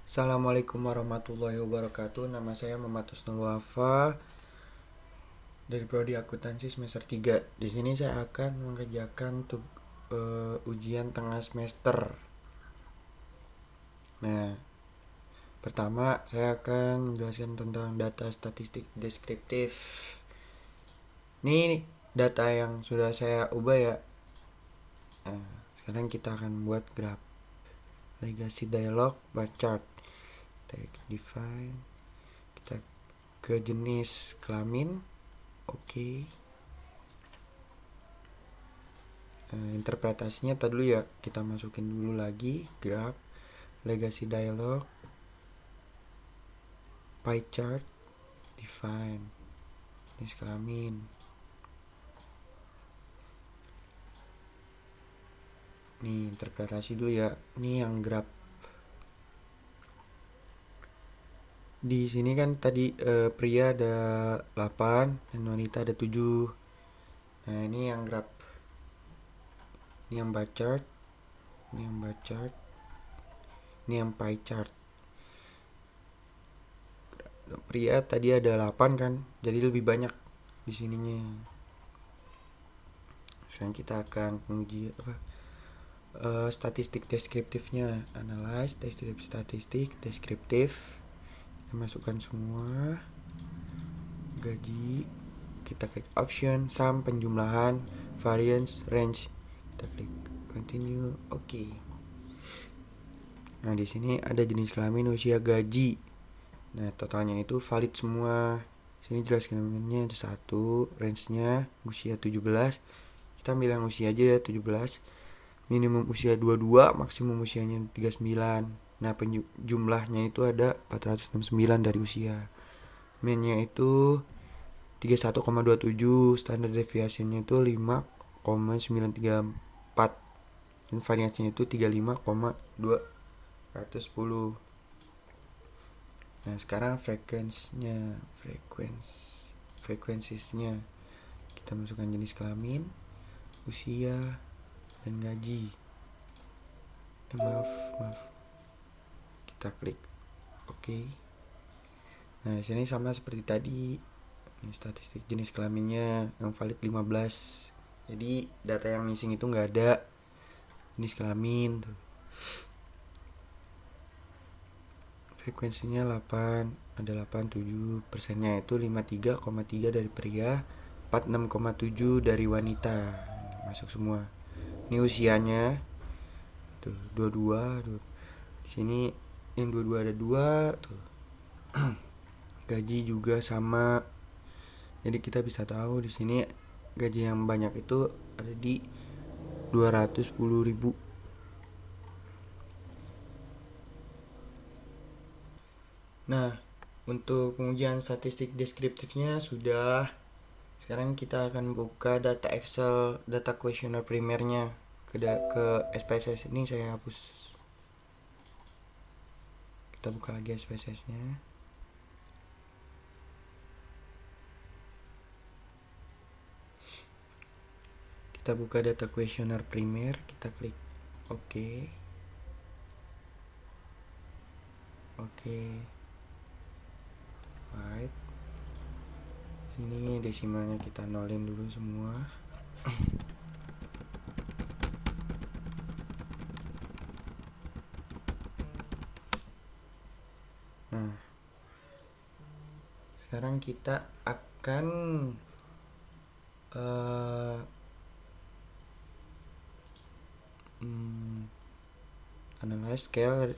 Assalamualaikum warahmatullahi wabarakatuh. Nama saya Muhammad Husnul Wafa dari Prodi Akuntansi semester 3. Di sini saya akan mengerjakan ujian tengah semester. Nah, pertama saya akan menjelaskan tentang data statistik deskriptif. Ini data yang sudah saya ubah ya. Nah, sekarang kita akan buat graf. Legacy dialog bar chart. Define. Kita ke jenis kelamin. Oke. Interpretasinya tadi dulu ya, kita masukin dulu lagi graph, legacy dialog, pie chart, define, jenis kelamin. Nih interpretasi dulu ya, ini yang graph. Di sini kan tadi pria ada 8 dan wanita ada 7. Nah ini yang graph. Ini yang bar chart, ini yang bar chart, ini yang pie chart. Pria tadi ada 8 kan, jadi lebih banyak di sininya. Sekarang kita akan menguji statistik deskriptifnya. Analyze statistik deskriptif. Kita masukkan semua. Gaji, kita klik option, sum, penjumlahan, variance, range. Kita klik continue. Oke. Nah, di sini ada jenis kelamin, usia, gaji. Nah, totalnya itu valid semua. Sini jelas kelaminnya 1, range-nya usia 17. Kita ambil yang usia aja ya, 17. Minimum usia 22, maksimum usianya 39. Nah, jumlahnya itu ada 469 dari usia. Mean-nya itu 31,27, standar deviation-nya itu 5,934. Dan variasinya itu 35,210. Nah, sekarang frekuensinya kita masukkan jenis kelamin, usia, dan gaji. Maaf. Kita klik oke. Nah, di sini sama seperti tadi. Ini statistik jenis kelaminnya yang valid 15. Jadi data yang missing itu enggak ada. Jenis kelamin tuh. Frekuensinya 8, ada 87, persennya itu 53,3 dari pria, 46,7 dari wanita. Masuk semua. Ini usianya tuh 22 tuh. Di sini yang 22 ada 2 tuh. Gaji juga sama. Jadi kita bisa tahu di sini gaji yang banyak itu ada di 210.000. Nah, untuk pengujian statistik deskriptifnya sudah. Sekarang kita akan buka data Excel, data kuesioner primernya ke SPSS. Ini saya hapus. Kita buka lagi SPSS-nya. Kita buka data kuesioner primer, kita klik oke. Right. Sini desimalnya kita nolin dulu semua. Nah, sekarang kita akan analyze scale.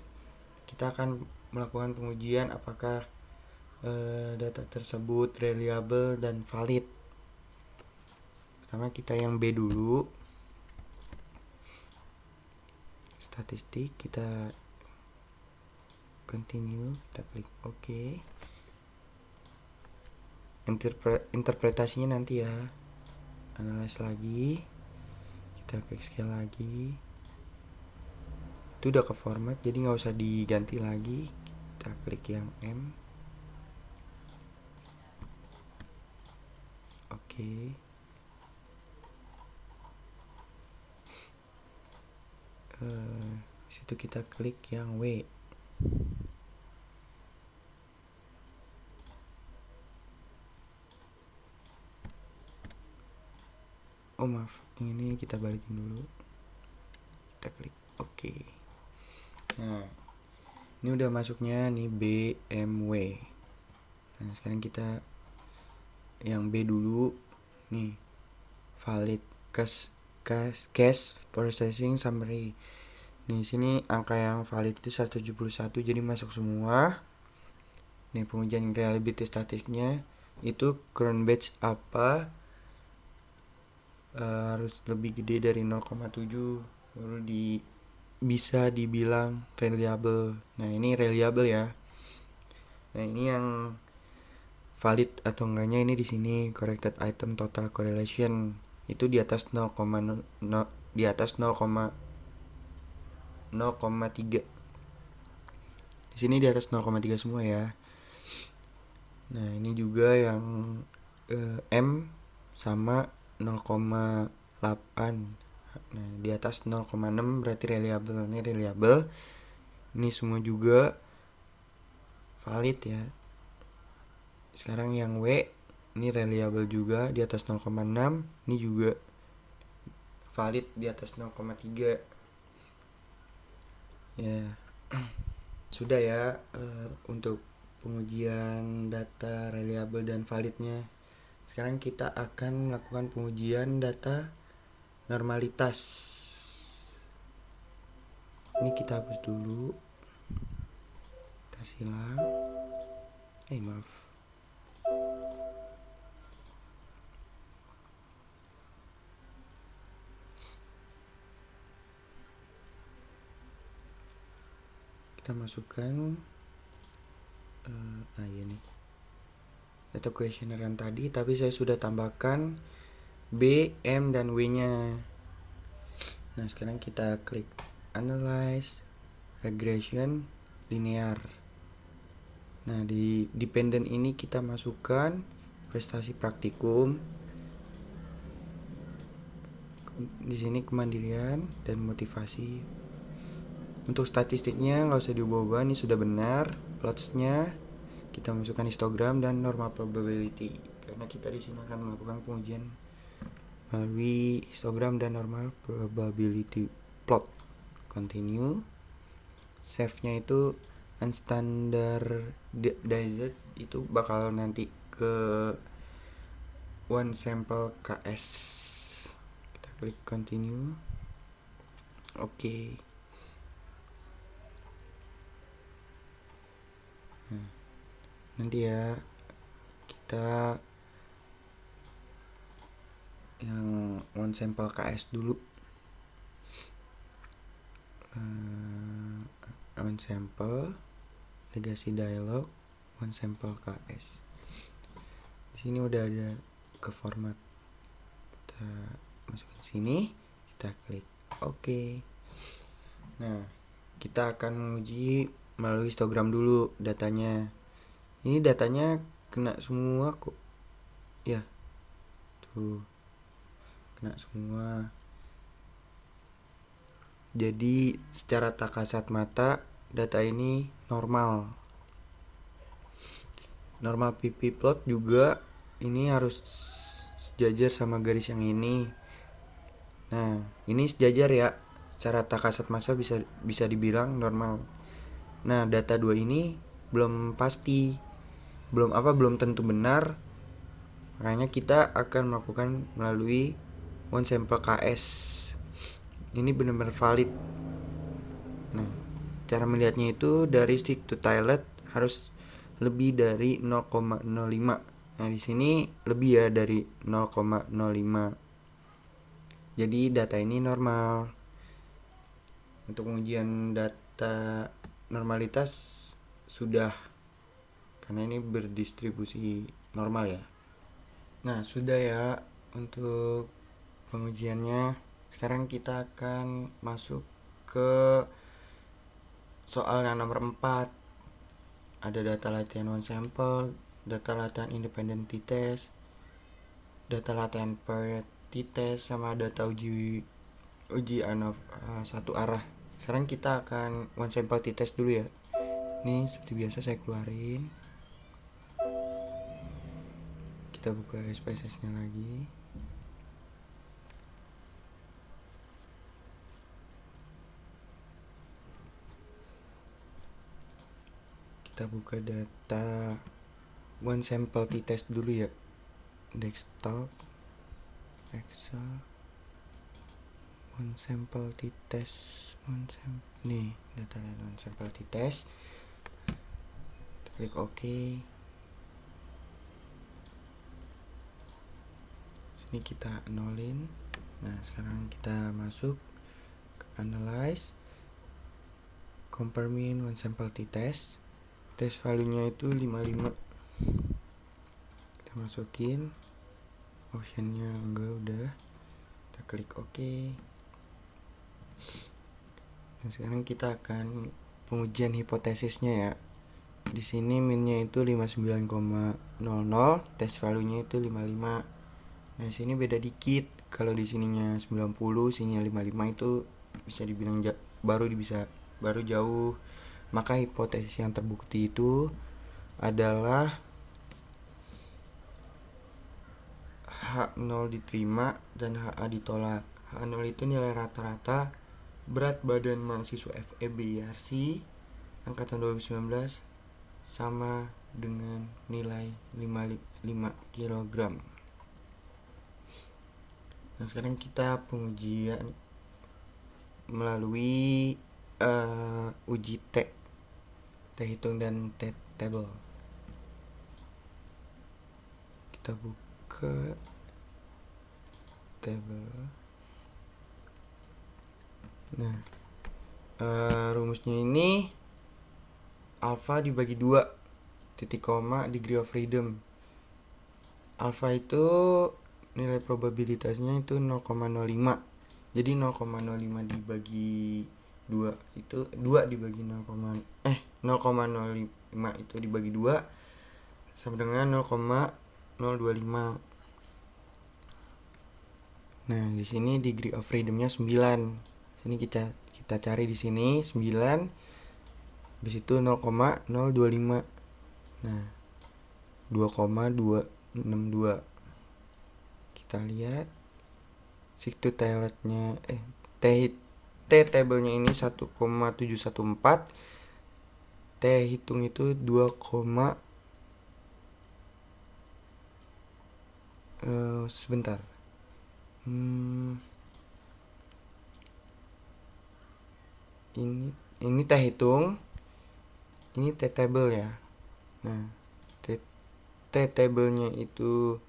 Kita akan melakukan pengujian apakah data tersebut reliable dan valid. Pertama kita yang B dulu, statistik, kita continue, kita klik oke. Interpretasinya nanti ya, analyze lagi, kita klik scale lagi. Itu udah ke format, jadi nggak usah diganti lagi. Kita klik yang M. Oke. Situ kita klik yang W. Oh maaf, ini kita balikin dulu, kita klik oke. Nah ini udah masuknya nih BMW. Nah sekarang kita yang B dulu nih, valid cash processing summary. Nih sini angka yang valid itu 171, jadi masuk semua. Nih pengujian reliability statistiknya itu current batch apa harus lebih gede dari 0,7 baru bisa dibilang reliable. Nah ini reliable ya. Nah ini yang valid atau enggaknya ini di sini corrected item total correlation itu di atas 0, di atas 0,3. Di sini di atas 0,3 semua ya. Nah ini juga yang M sama 0,8. Nah di atas 0,6 berarti reliable. Ini reliable. Ini semua juga valid ya. Sekarang yang W ini reliable juga di atas 0,6. Ini juga valid di atas 0,3 ya. Sudah ya untuk pengujian data reliable dan validnya. Sekarang kita akan melakukan pengujian data normalitas. Ini kita hapus dulu, kita silang. Maaf. Kita masukkan ya nih data questionnaire yang tadi, tapi saya sudah tambahkan B, M, dan W nya. Nah sekarang kita klik analyze regression linear. Nah di dependent ini kita masukkan prestasi praktikum, di sini kemandirian dan motivasi. Untuk statistiknya nggak usah diubah-ubah, ini sudah benar. Plotsnya kita masukkan histogram dan normal probability karena kita di sini akan melakukan pengujian melalui histogram dan normal probability plot. Continue. Save-nya itu unstandardized, itu bakal nanti ke one sample KS. Kita klik continue. Oke. Nah, nanti ya kita yang one sample KS dulu. One sample legacy dialog one sample KS. Di sini udah ada ke format. Kita masukin sini, kita klik oke. Nah, kita akan menguji melalui histogram dulu datanya. Ini datanya kena semua kok. Ya. Tuh. Kena semua. Jadi secara tak kasat mata data ini normal. Normal PP plot juga ini harus sejajar sama garis yang ini. Nah, ini sejajar ya. Secara tak kasat mata bisa dibilang normal. Nah, data 2 ini belum pasti. Belum tentu benar. Makanya kita akan melakukan melalui one sample KS. Ini benar-benar valid. Nah, cara melihatnya itu dari stick to toilet harus lebih dari 0,05. Nah, di sini lebih ya dari 0,05. Jadi data ini normal. Untuk pengujian data normalitas sudah, karena ini berdistribusi normal ya. Nah, sudah ya untuk pengujiannya. Sekarang kita akan masuk ke soal yang nomor 4. Ada data latihan one sample, data latihan independent t-test, data latihan per t-test, sama data uji satu arah. Sekarang kita akan one sample t-test dulu ya. Ini seperti biasa saya keluarin. Kita buka SPSS nya lagi. kita buka data one sample t-test dulu ya. Desktop, Excel, one sample t-test, nih data one sample t-test. Klik OK. Sini kita nolin. Nah, sekarang kita masuk ke analyze, compare mean one sample t-test. Test value-nya itu 55. Kita masukin. Optionnya enggak, udah. Kita klik OK. Nah, sekarang kita akan pengujian hipotesisnya ya. Di sini minnya itu 59,00, test value-nya itu 55. Nah, di sini beda dikit. Kalau di sininya 90, sininya 55, itu bisa dibilang baru jauh. Maka hipotesis yang terbukti itu adalah H0 diterima dan HA ditolak. H0 itu nilai rata-rata berat badan mahasiswa FEB-IRC angkatan 2019 sama dengan nilai 5 kg. Nah, sekarang kita pengujian melalui uji T hitung dan T table. Kita buka table. Nah, rumusnya ini alpha dibagi 2, titik koma, degree of freedom. Alpha itu nilai probabilitasnya itu 0,05. Jadi 0,05 dibagi 2 itu 2 dibagi 0,05 itu dibagi 2 sama dengan 0,025. Nah, di sini degree of freedom-nya 9. Sini kita cari di sini 9. Habis itu 0,025. Nah, 2,262. Kita lihat stick to toiletnya T table-nya ini 1,714. T hitung itu 2, sebentar. Ini T hitung, ini T table ya. Nah, T table-nya itu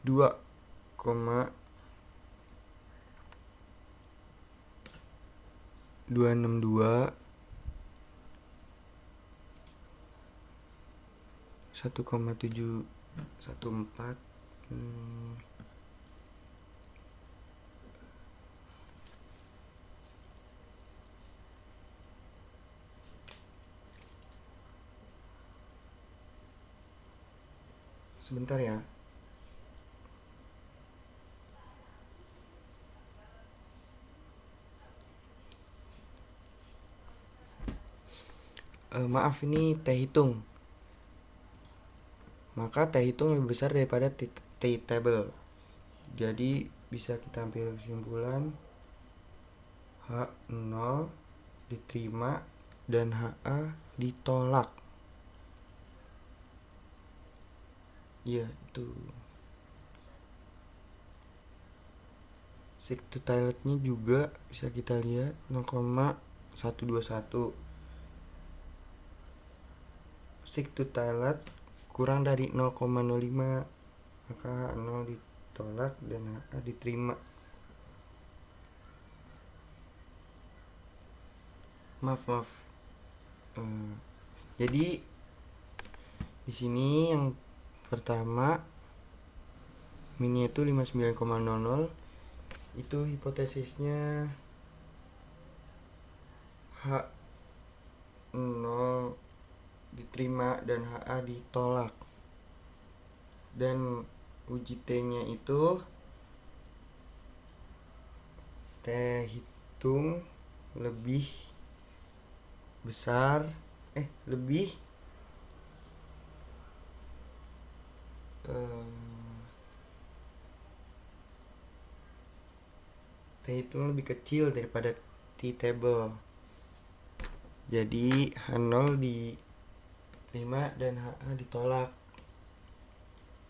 2,262 1,714. Sebentar ya. Maaf, ini T hitung. Maka T hitung lebih besar daripada T table. Jadi bisa kita ambil kesimpulan H0 diterima dan HA ditolak. Iya, itu. Stick to toiletnya juga bisa kita lihat 0,121. Stick to toilet kurang dari 0,05, maka 0 ditolak dan HA diterima. Maaf. Jadi di sini yang pertama minnya itu 59,00, itu hipotesisnya H0 diterima dan HA ditolak. Dan uji T-nya itu T hitung lebih besar lebih T hitung lebih kecil daripada T table. Jadi H0 diterima dan HA ditolak.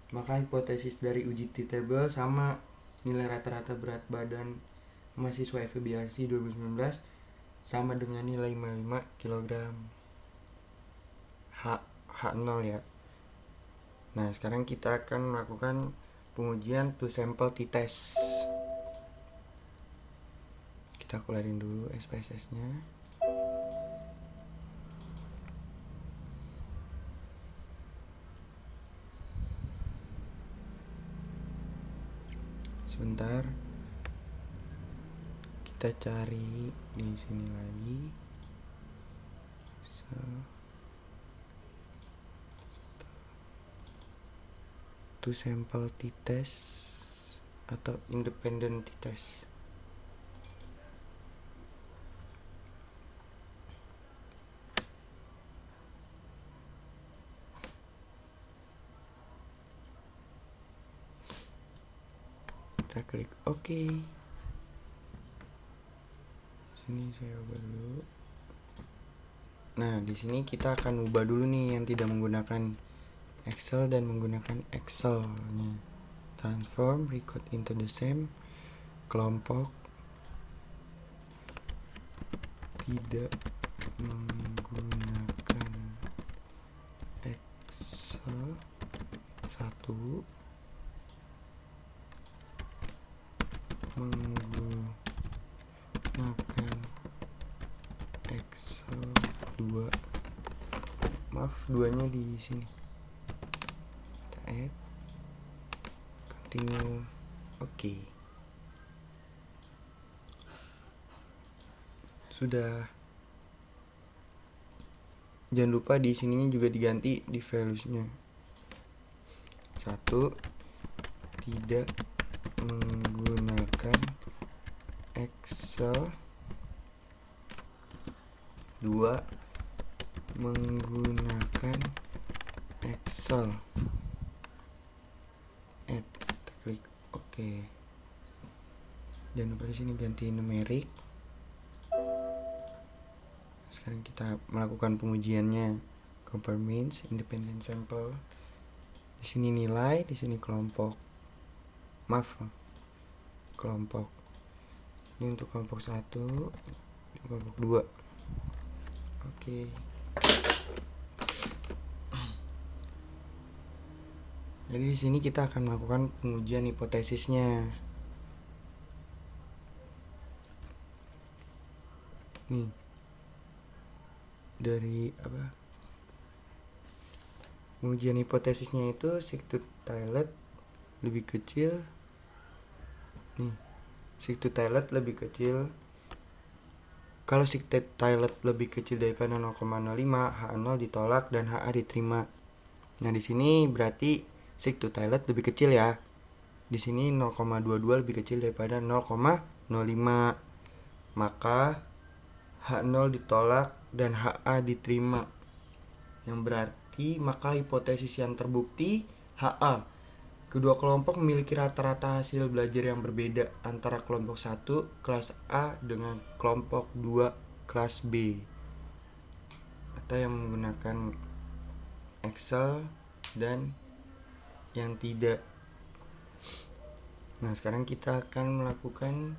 Maka hipotesis dari uji T-table sama nilai rata-rata berat badan mahasiswa FEBRC 2019 sama dengan nilai 55 kg. H0 ya. Nah, sekarang kita akan melakukan pengujian two sample t-test. Kita keluarin dulu SPSS-nya. Sebentar. Kita cari di sini lagi. Two sample t-test atau independent t-test. Kita klik OK. Sini saya ubah dulu. Nah, di sini kita akan ubah dulu nih yang tidak menggunakan Excel dan menggunakan Excel-nya. Transform record into the same kelompok tidak menggunakan Excel 1 menggunakan Excel 2. Maaf, 2-nya di sini. Kita add, continue, oke. Sudah. Jangan lupa di sininya juga diganti di values-nya. 1 tidak menggunakan Excel, 2 menggunakan Excel. Add, kita klik OK. Jangan lupa di sini ganti numerik. Sekarang kita melakukan pengujiannya. Compare means, independent sample. Di sini nilai, di sini kelompok. Maaf, kelompok. Ini untuk kelompok 1, kelompok 2. Oke. Jadi di sini kita akan melakukan pengujian hipotesisnya. Nih. Dari apa? Pengujian hipotesisnya itu Sick-to Toilet lebih kecil. Nih. Sick-to Toilet lebih kecil. Kalau Sick-to Toilet lebih kecil daripada 0,05, H0 ditolak dan HA diterima. Nah, di sini berarti Sick-to Toilet lebih kecil ya. Di sini 0,22 lebih kecil daripada 0,05. Maka H0 ditolak dan HA diterima. Yang berarti maka hipotesis yang terbukti HA. Kedua kelompok memiliki rata-rata hasil belajar yang berbeda antara kelompok 1 kelas A dengan kelompok 2 kelas B, atau yang menggunakan Excel dan yang tidak. Nah, sekarang kita akan melakukan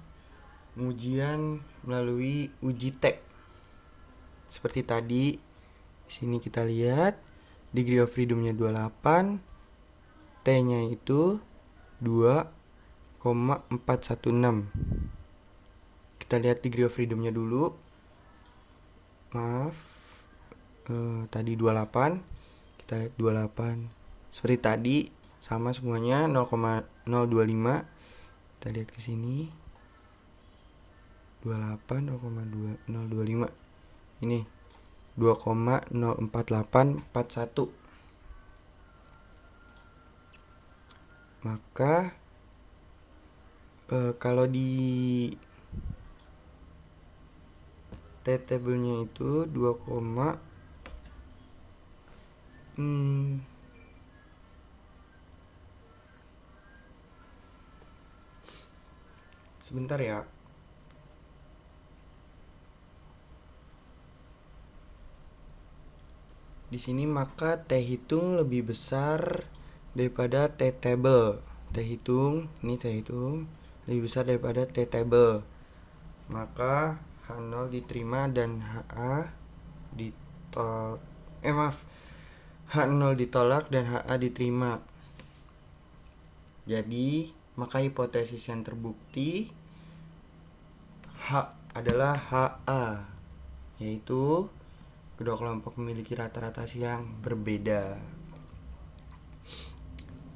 pengujian melalui uji T. Seperti tadi, di sini kita lihat degree of freedom-nya 28, T-nya itu 2,416. Kita lihat degree of freedom-nya dulu. Maaf, tadi 28. Kita lihat 28. Seperti tadi, sama semuanya 0,025. Kita lihat ke sini. 28 0,025. Ini 2,04841. Maka kalau di T-table-nya itu 2, sebentar ya. di sini maka T hitung lebih besar daripada T table. T hitung, ini T hitung lebih besar daripada T table. Maka H0 diterima dan H0 ditolak dan HA diterima. Jadi, maka hipotesis yang terbukti H adalah HA, yaitu kedua kelompok memiliki rata-rata yang berbeda.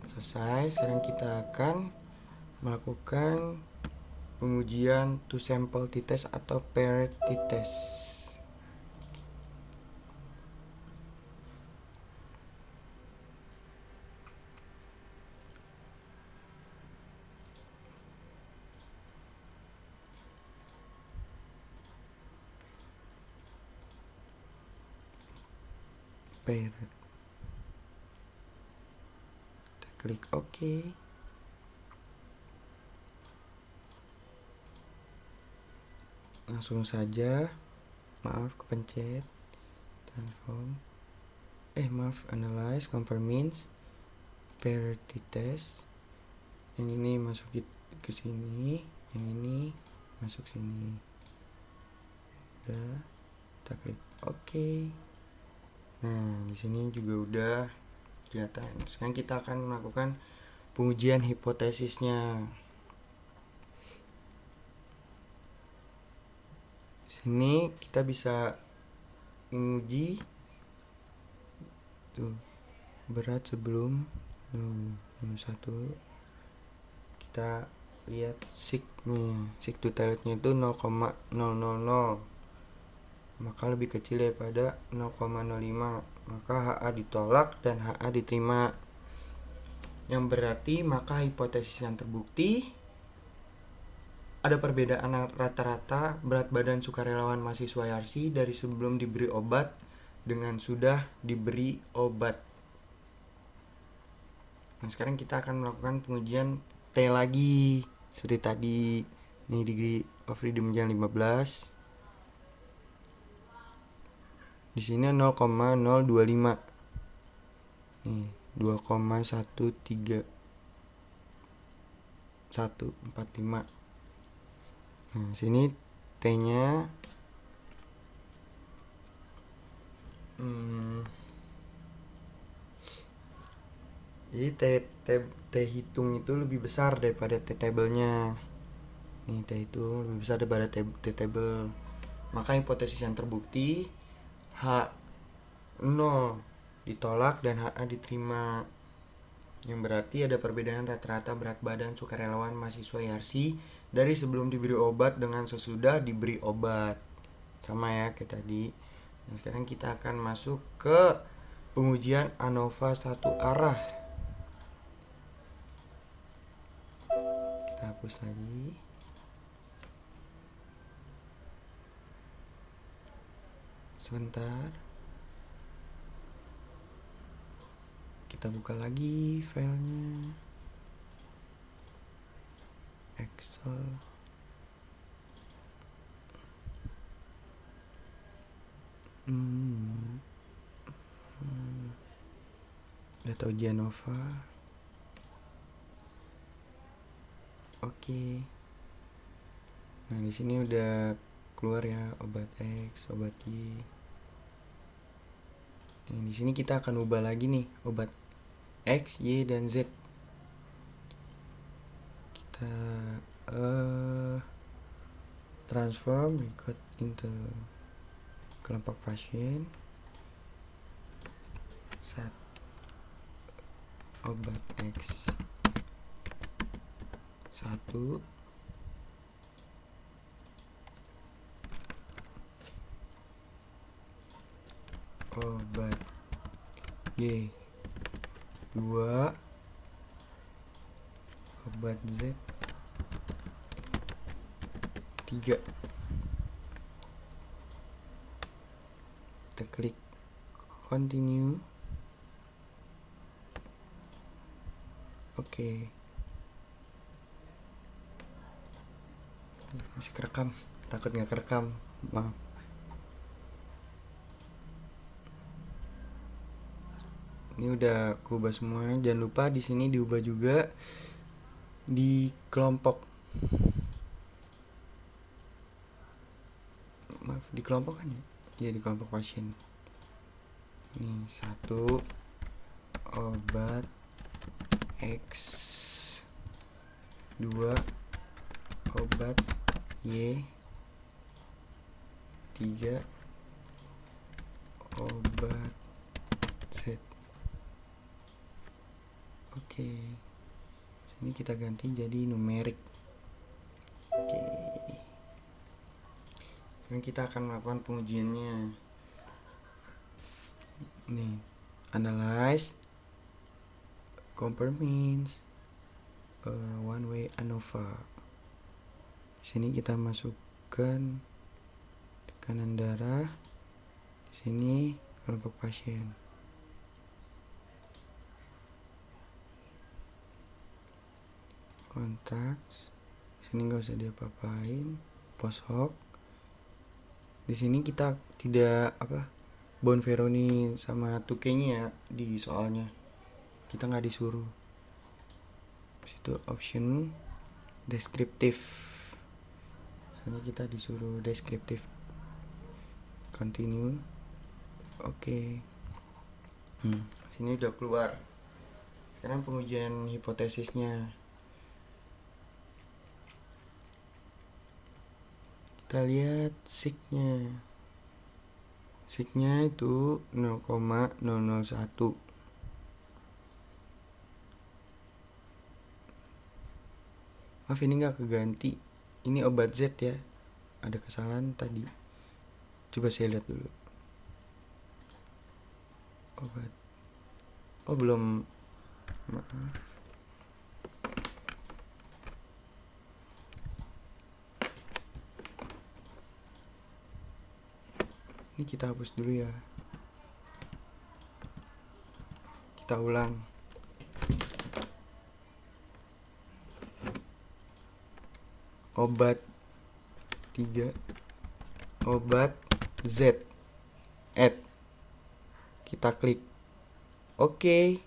Selesai, sekarang kita akan melakukan pengujian two sample t-test atau paired t-test. Paired. Kita klik OK. Langsung saja, kepencet transform. Analyze, confirm means, paired t-test. Yang ini masuk ke sini, yang ini masuk sini. Udah, kita klik OK. Nah, di sini juga udah kelihatan. Sekarang kita akan melakukan pengujian hipotesisnya. Di sini kita bisa menguji tuh berat sebelum minus 1. Kita lihat sig totalnya itu 0,000, maka lebih kecil daripada 0,05, maka HA ditolak dan HA diterima. Yang berarti maka hipotesis yang terbukti ada perbedaan rata-rata berat badan sukarelawan mahasiswa YRC dari sebelum diberi obat dengan sudah diberi obat. Nah, sekarang kita akan melakukan pengujian T lagi seperti tadi. Ini degree of freedom yang 15. Di sini 0,025. Nih, 2,13145. Nah, sini T-nya jadi T hitung itu lebih besar daripada T table-nya. Nih, T hitung lebih besar daripada T table. Maka hipotesis yang terbukti H0 ditolak dan HA diterima. Yang berarti ada perbedaan rata-rata berat badan sukarelawan mahasiswa YRC dari sebelum diberi obat dengan sesudah diberi obat. Sama ya kayak tadi. Nah, sekarang kita akan masuk ke pengujian ANOVA satu arah. Kita hapus lagi. Sebentar. Kita buka lagi filenya, Excel. Data ujian ANOVA. Oke. Nah, di sini udah keluar ya obat X, obat Y. Nah, di sini kita akan ubah lagi nih obat X, Y, dan Z. Kita transform record into kelompok pasien. Saat obat X 1, obat Y 2, obat Z 3. Kita klik continue. Oke. Masih kerekam, takut nggak kerekam, maaf. Ini udah aku ubah semua. Jangan lupa di sini diubah juga di kelompok. Maaf, di kelompok kan ya? Iya, di kelompok pasien. Nih, 1 obat X, 2 obat Y, 3 obat Z. Oke. Sini kita ganti jadi numerik. Oke. Sekarang kita akan melakukan pengujiannya. Nih, analyze, compare means, one way ANOVA. Sini kita masukkan tekanan darah. Di sini kelompok pasien. Kontaks. Sini nggak usah diapa-apain. Post hoc. Di sini kita tidak Bonferroni sama Tukenya ya di soalnya. Kita nggak disuruh. Situ option deskriptif. Sini kita disuruh deskriptif. Continue. Oke. Sini udah keluar. Sekarang pengujian hipotesisnya. Kita lihat signya. Signya itu 0,001. Maaf, ini nggak keganti. Ini obat Z ya. Ada kesalahan tadi. Coba saya lihat dulu. Obat. Oh, belum. Maaf. Ini kita hapus dulu ya. Kita ulang. Obat 3, obat Z, add. Kita klik oke.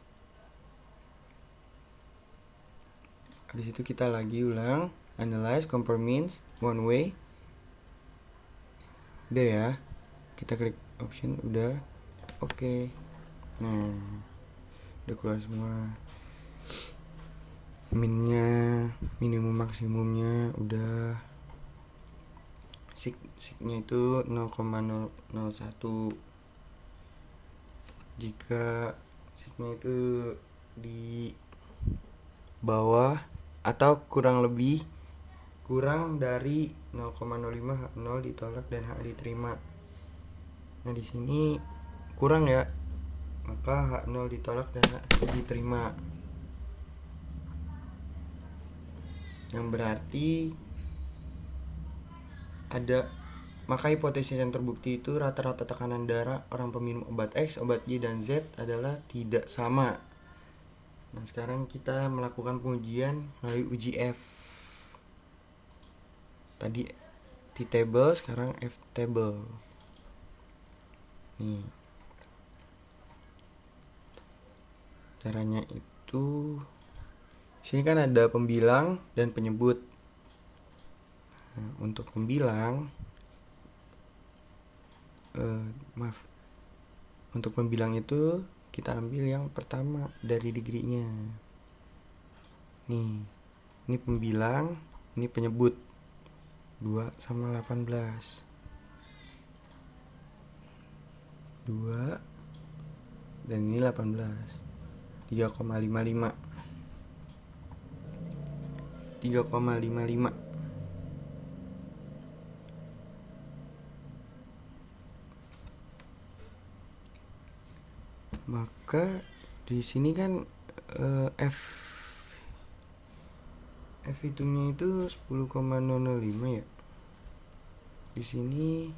Habis itu kita lagi ulang, analyze, compare means, one way. Udah ya. Kita klik option, udah. Oke. Nah, udah keluar semua. Minnya, minimum maksimumnya udah. Signya itu 0,001. Jika signya itu di bawah atau kurang dari 0,05 H0 ditolak dan HA diterima. Nah, di sini kurang ya, maka H0 ditolak dan HA diterima. Yang berarti maka hipotesis yang terbukti itu rata-rata tekanan darah orang peminum obat X, obat Y, dan Z adalah tidak sama. Nah, sekarang kita melakukan pengujian melalui uji F. Tadi T-table, sekarang F-table. Nih. Caranya itu sini kan ada pembilang dan penyebut. Nah, untuk pembilang untuk pembilang itu kita ambil yang pertama dari degree-nya. Nih. Ini pembilang, ini penyebut. 2 sama 18. 2 dan ini 18. 3,55. 3,55. Maka di sini kan F hitungnya itu 10,005 ya. Di sini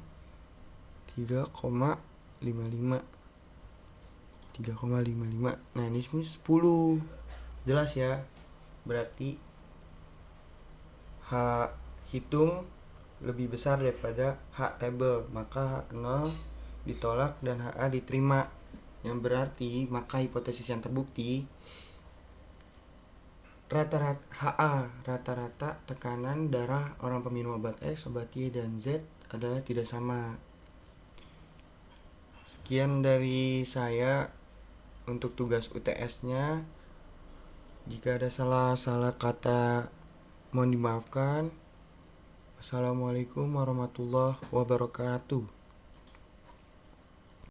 3,55. 3,55. Nah, ini 10. Jelas ya. Berarti H hitung lebih besar daripada H table, maka H0 ditolak dan HA diterima. yang berarti maka hipotesis yang terbukti rata-rata tekanan darah orang peminum obat X, obat Y, dan Z adalah tidak sama. Sekian dari saya untuk tugas UTS-nya. Jika ada salah kata mohon dimaafkan. Assalamualaikum warahmatullahi wabarakatuh.